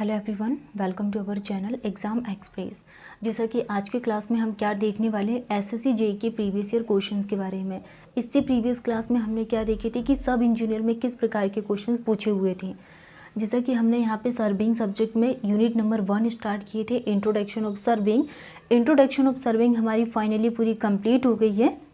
Hello everyone, welcome to our channel exam express. जैसा कि आज के क्लास में हम क्या देखने वाले हैं, एसएससी जेईई के प्रीवियस ईयर क्वेश्चंस के बारे में। इससे प्रीवियस क्लास में हमने क्या देखे थे कि सब इंजीनियर में किस प्रकार के क्वेश्चंस पूछे हुए थे। जैसा कि हमने यहाँ पे सर्विंग सब्जेक्ट में यूनिट नंबर 1 स्टार्ट किए थे, introduction of serving. Introduction of serving हमारी फाइनली पूरी कंप्लीट हो गई है।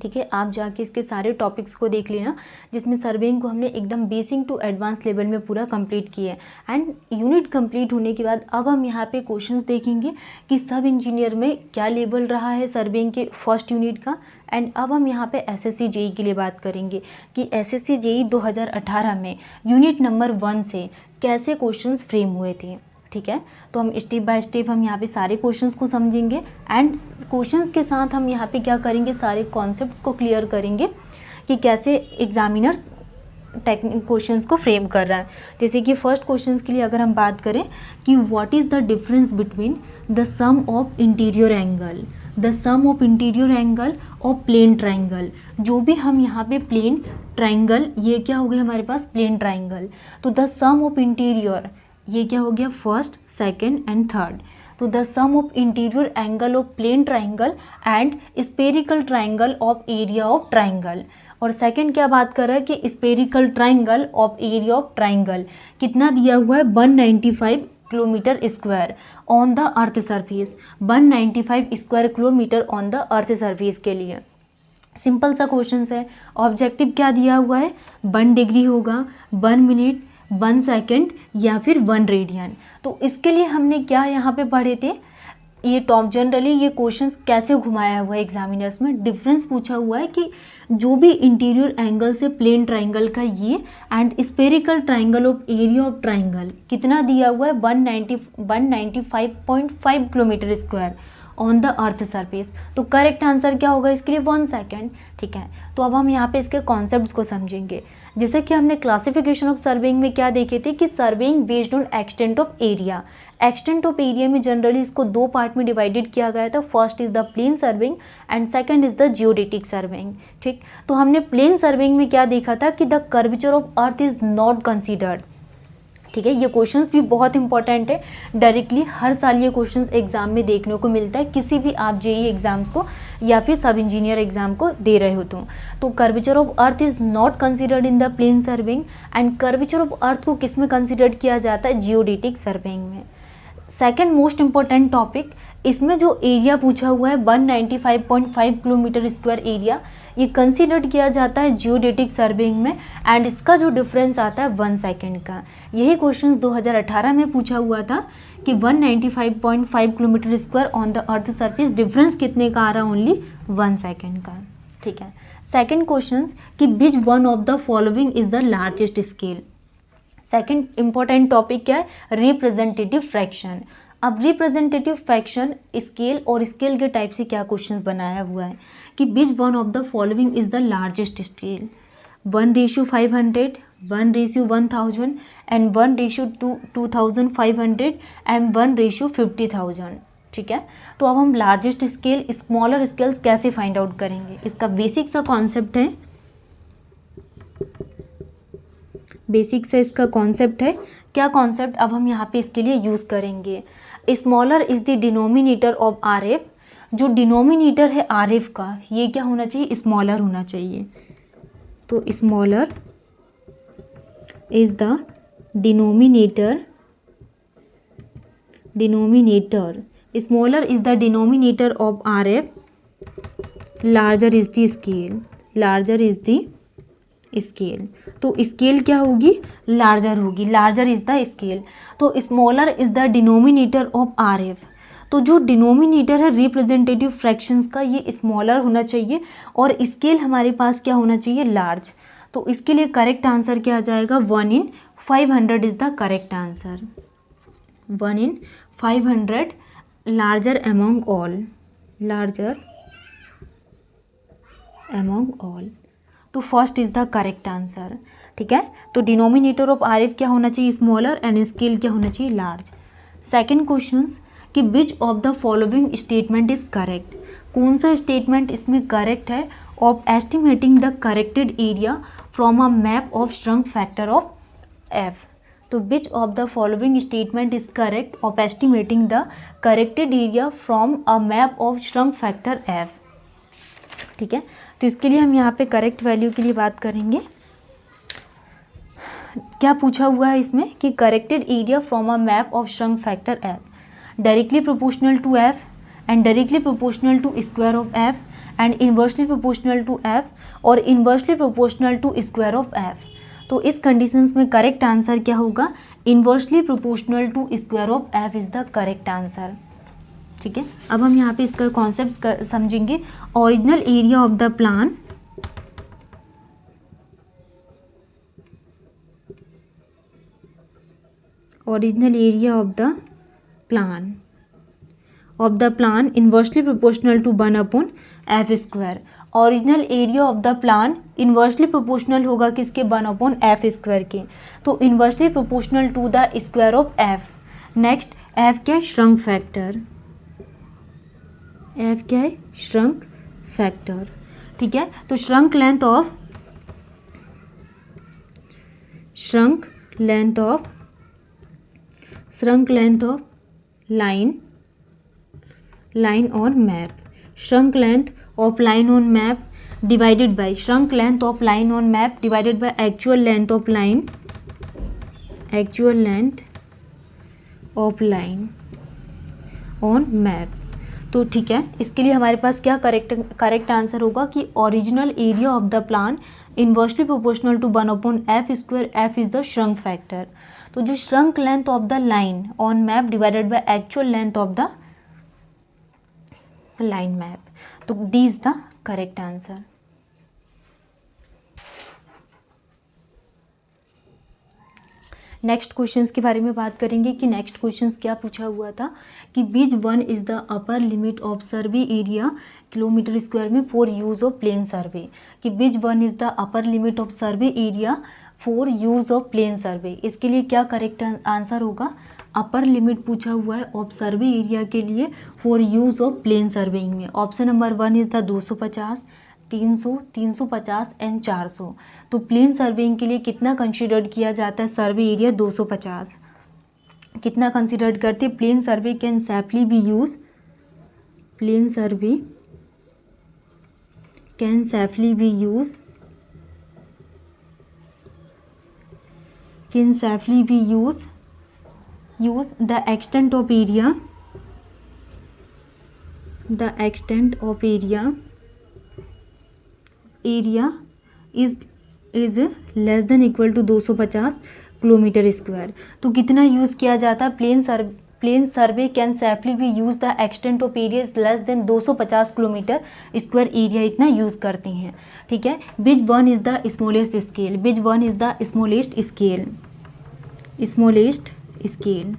ठीक है, आप जाके इसके सारे टॉपिक्स को देख लेना, जिसमें सर्वेइंग को हमने एकदम बेसिक टू एडवांस लेवल में पूरा कंप्लीट किया है। एंड यूनिट कंप्लीट होने के बाद अब हम यहाँ पे क्वेश्चंस देखेंगे कि सब इंजीनियर में क्या लेवल रहा है सर्वेइंग के फर्स्ट यूनिट का। एंड अब हम यहाँ पे एसएससी जेईई के लिए बात करेंगे कि एसएससी जेईई 2018 में यूनिट नंबर 1 से कैसे क्वेश्चंस फ्रेम हुए थे। ठीक है, तो हम स्टेप बाय स्टेप हम यहाँ पे सारे क्वेश्चंस को समझेंगे एंड क्वेश्चंस के साथ हम यहाँ पे क्या करेंगे, सारे कॉन्सेप्ट्स को क्लियर करेंगे कि कैसे एग्जामिनर्स टेक्निक क्वेश्चंस को फ्रेम कर रहा है। जैसे कि फर्स्ट क्वेश्चंस के लिए अगर हम बात करें कि what is the difference between the sum of interior angle, the sum of interior angle और प्लेन ट्राइंगल। जो भी हम यहाँ पे प्लेन ट्राइंगल, ये क्या हो गया हमारे पास प्लेन ट्राइंगल, तो द सम ऑफ इंटीरियर ये क्या हो गया फर्स्ट, सेकंड एंड थर्ड। तो the sum of interior angle of plane triangle and spherical triangle of area of triangle. और सेकंड क्या बात कर रहा है कि spherical triangle of area of triangle कितना दिया हुआ है 195 kilometre square on the earth surface, 195 square kilometre on the earth surface के लिए। सिंपल सा क्वेश्चन है। ऑब्जेक्टिव क्या दिया हुआ है, 1 डिग्री होगा, 1 मिनट, 1 सेकेंड या फिर 1 रेडियन। तो इसके लिए हमने क्या यहाँ पे पढ़े थे, ये टॉप जनरली ये क्वेश्चंस कैसे घुमाया हुआ है एग्जामिनर्स में, डिफरेंस पूछा हुआ है कि जो भी इंटीरियर एंगल से प्लेन ट्राइंगल का ये and spherical triangle of area of triangle कितना दिया हुआ है 195.5 kilometre square on the earth surface. तो करेक्ट आंसर क्या होगा इसके लिए 1 सेकेंड। ठीक है, तो अब हम यहाँ पे इसके कॉन्सेप्ट्स को समझेंगे। जैसे कि हमने क्लासिफिकेशन ऑफ सर्वेइंग में क्या देखे थे कि surveying based on extent of area. Extent of area में जनरली इसको 2 पार्ट में डिवाइडेड किया गया था। First is the plane surveying and second is the geodetic surveying. ठीक, तो हमने प्लेन सर्वेइंग में क्या देखा था कि the curvature of earth is not considered. ठीक है, ये क्वेश्चंस भी बहुत इंपॉर्टेंट है, डायरेक्टली हर साल ये क्वेश्चंस एग्जाम में देखने को मिलता है, किसी भी आप जेईई एग्जाम्स को या फिर सब इंजीनियर एग्जाम को दे रहे हो तो curvature of earth is not considered in the plane surveying and curvature of earth को किस में कंसीडर किया जाता है, जियोडेटिक सर्वेइंग में। सेकेंड मोस्ट इंपॉर्टेंट टॉपिक, इसमें जो एरिया पूछा हुआ है 195.5 किलोमीटर स्क्वायर एरिया, ये कंसीडर किया जाता है जियोडेटिक सर्वेइंग में एंड इसका जो डिफरेंस आता है 1 सेकेंड का। यही क्वेश्चन 2018 में पूछा हुआ था कि 195.5 kilometre square on the earth surface, difference कितने का आ रहा है, ओनली 1 सेकेंड का। ठीक है, सेकेंड क्वेश्चन कि which one of the following is the largest scale. Second important topic क्या है, रिप्रेजेंटेटिव फ्रैक्शन। अब रिप्रेजेंटेटिव फ्रैक्शन स्केल और स्केल के टाइप से क्या क्वेश्चंस बनाया हुआ है कि which one of the following is the largest scale, 1:500, 1:1000 and 1:2500 and 1:50,000। ठीक है, तो अब हम लार्जेस्ट स्केल, स्मॉलर स्केल्स कैसे फाइंड आउट करेंगे, इसका बेसिक सा कॉन्सेप्ट है, बेसिक से इसका कॉन्सेप्ट है। क्या कॉन्सेप्ट अब हम यहाँ पे इसके लिए यूज़ करेंगे, smaller is the denominator of R F. जो डिनोमिनेटर है आर एफ का, ये क्या होना चाहिए, स्मॉलर होना चाहिए। तो smaller is the denominator, smaller is the denominator of R F, larger is the scale, larger is the scale. तो स्केल क्या होगी, लार्जर होगी, लार्जर इज द स्केल। तो smaller is the denominator of R F. तो जो denominator है representative fractions का, ये स्मॉलर होना चाहिए और स्केल हमारे पास क्या होना चाहिए, लार्ज। तो इसके लिए करेक्ट आंसर क्या आ जाएगा, 1/500 is the correct answer, 1/500 larger among all, larger among all. तो first is the correct answer. ठीक है, तो डिनोमिनेटर ऑफ आर एफ क्या होना चाहिए, स्मॉलर एंड स्केल क्या होना चाहिए, लार्ज। सेकंड क्वेश्चन कि which of the following statement is correct, कौन सा स्टेटमेंट इसमें करेक्ट है, of estimating the corrected area from a map of strength factor of F. तो which of the following statement is correct of estimating the corrected area from a map of shrunk factor F. ठीक है, तो इसके लिए हम यहाँ पे correct value के लिए बात करेंगे। क्या पूछा हुआ है इसमें कि corrected area from a map of shrunk factor F directly proportional to F and directly proportional to square of F and inversely proportional to F और inversely proportional to square of F. तो इस conditions में correct answer क्या होगा? Inversely proportional to square of F is the correct answer. ठीक है, अब हम यहाँ पे इसका कॉन्सेप्ट समझेंगे। Original area of the plan, original area of the plan inversely proportional to 1 upon f square। Original area of the plan inversely proportional होगा किसके? 1 अपॉन एफ स्क्वायर के, तो inversely proportional to the square of F. Next F क्या है? Shrunk factor. F क्या है? Shrunk factor. ठीक है, तो shrunk length of line on map, shrunk length of line on map divided by shrunk length of line on map divided by actual length of line on map। तो ठीक है, इसके लिए हमारे पास क्या करेक्ट आंसर होगा कि original area of the plan inversely proportional to 1 upon F square, F is the shrunk factor. तो जो shrunk length of the line on map divided by actual length of the line map, तो D is the correct answer. Next questions के बारे में बात करेंगे कि next questions क्या पूछा हुआ था कि which 1 is the upper limit of survey area kilometre square में for use of plane survey, कि which 1 is the upper limit of survey area for use of plane survey. इसके लिए क्या करेक्ट आंसर होगा? अपर लिमिट पूछा हुआ है of survey area के लिए for use of plane surveying में। Option number 1 is the 250, 300, 350 and 400। तो प्लेन सर्वेइंग के लिए कितना कंसिडर्ड किया जाता है? Survey area 250। कितना कंसिडर्ड करते हैं? Plane survey can safely be use, plane survey can safely be use, can safely be use the extent of area is less than equal to 250 kilometre square. तो कितना use किया जाता है? Plane survey can safely be use the extent of area is less than 250 kilometre square area, इतना use करते हैं। ठीक है, which 1 is the smallest scale, which 1 is the smallest scale.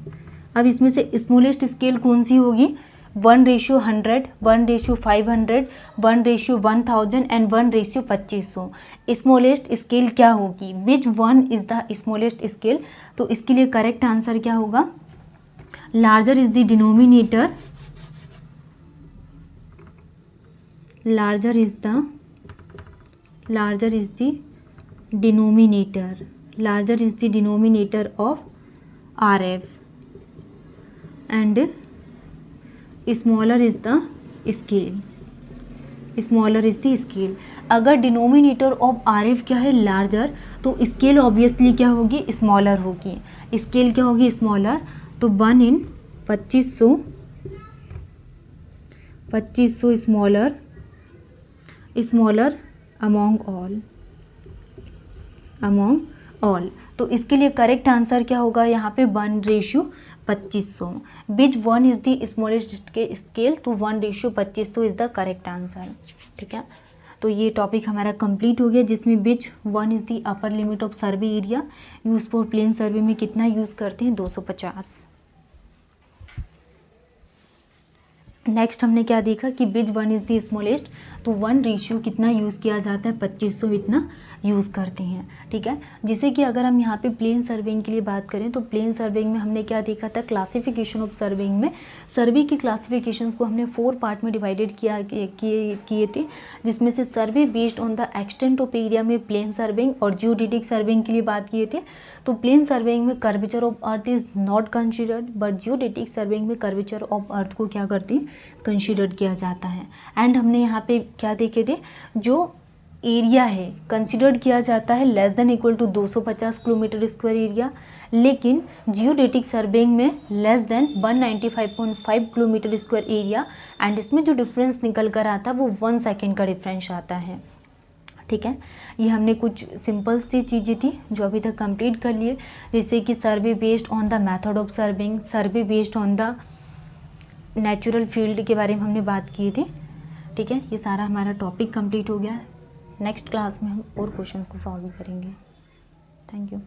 अब इसमें से स्मॉलेस्ट स्केल कौन सी होगी? 1:100, 1:500, 1:1000 एंड 1:2500। स्मॉलेस्ट स्केल क्या होगी? विच 1 इज द स्मॉलेस्ट स्केल? तो इसके लिए करेक्ट आंसर क्या होगा? Larger is the denominator, larger is the denominator of RF and smaller is the scale, अगर डिनोमिनेटर ऑफ RF क्या है? लार्जर, तो स्केल ऑब्वियसली क्या होगी? स्मॉलर होगी। स्केल क्या होगी? स्मॉलर। तो 1 in 2500 स्मॉलर अमॉन्ग ऑल। तो इसके लिए करेक्ट आंसर क्या होगा यहाँ पे? 1:2500। विच 1 इज द स्मॉलेस्ट स्केल? तो 1:2500 इज द करेक्ट आंसर। ठीक है, तो ये टॉपिक हमारा कंप्लीट हो गया जिसमें which 1 is the upper limit of survey area use for plane survey में कितना यूज़ करते हैं? 250। नेक्स्ट हमने क्या देखा कि विच 1 इज द स्मॉलेस्ट, तो 1 कितना यूज़ किया जाता है, 2500 इतना यूज़ करते हैं। ठीक है, जैसे कि अगर हम यहाँ पे प्लेन सर्वेइंग के लिए बात करें तो प्लेन सर्वेइंग में हमने क्या देखा था, क्लासिफिकेशन ऑफ सर्वेइंग में सर्वे की क्लासिफिकेशंस को हमने 4 पार्ट में डिवाइडेड किए थे, जिसमें से survey based on the extent of area में प्लेन सर्वेइंग और जियोडेटिक सर्वेइंग के लिए बात किए थे। तो प्लेन सर्वेइंग में curvature of earth is not considered, but geodetic surveying में कर्वेचर ऑफ अर्थ को क्या करते हैं, कंसिडर किया जाता है। एंड हमने यहाँ पे क्या देखे थे, जो एरिया है कंसिडर्ड किया जाता है less than equal to 250 kilometre square area, लेकिन जियोडेटिक सर्वेइंग में less than 195.5 kilometre square area, and इसमें जो डिफरेंस निकल कर आता है वो 1 सेकेंड का डिफरेंस आता है। ठीक है, ये हमने कुछ सिंपल सी चीज़ें थी जो अभी तक कंप्लीट कर लिए, जैसे कि survey based on the method of surveying, survey based on the natural field के बारे में हमने बात की थी। ठीक है, ये सारा हमारा टॉपिक कंप्लीट हो गया है। नेक्स्ट क्लास में हम और क्वेश्चंस को सॉल्व करेंगे। Thank you.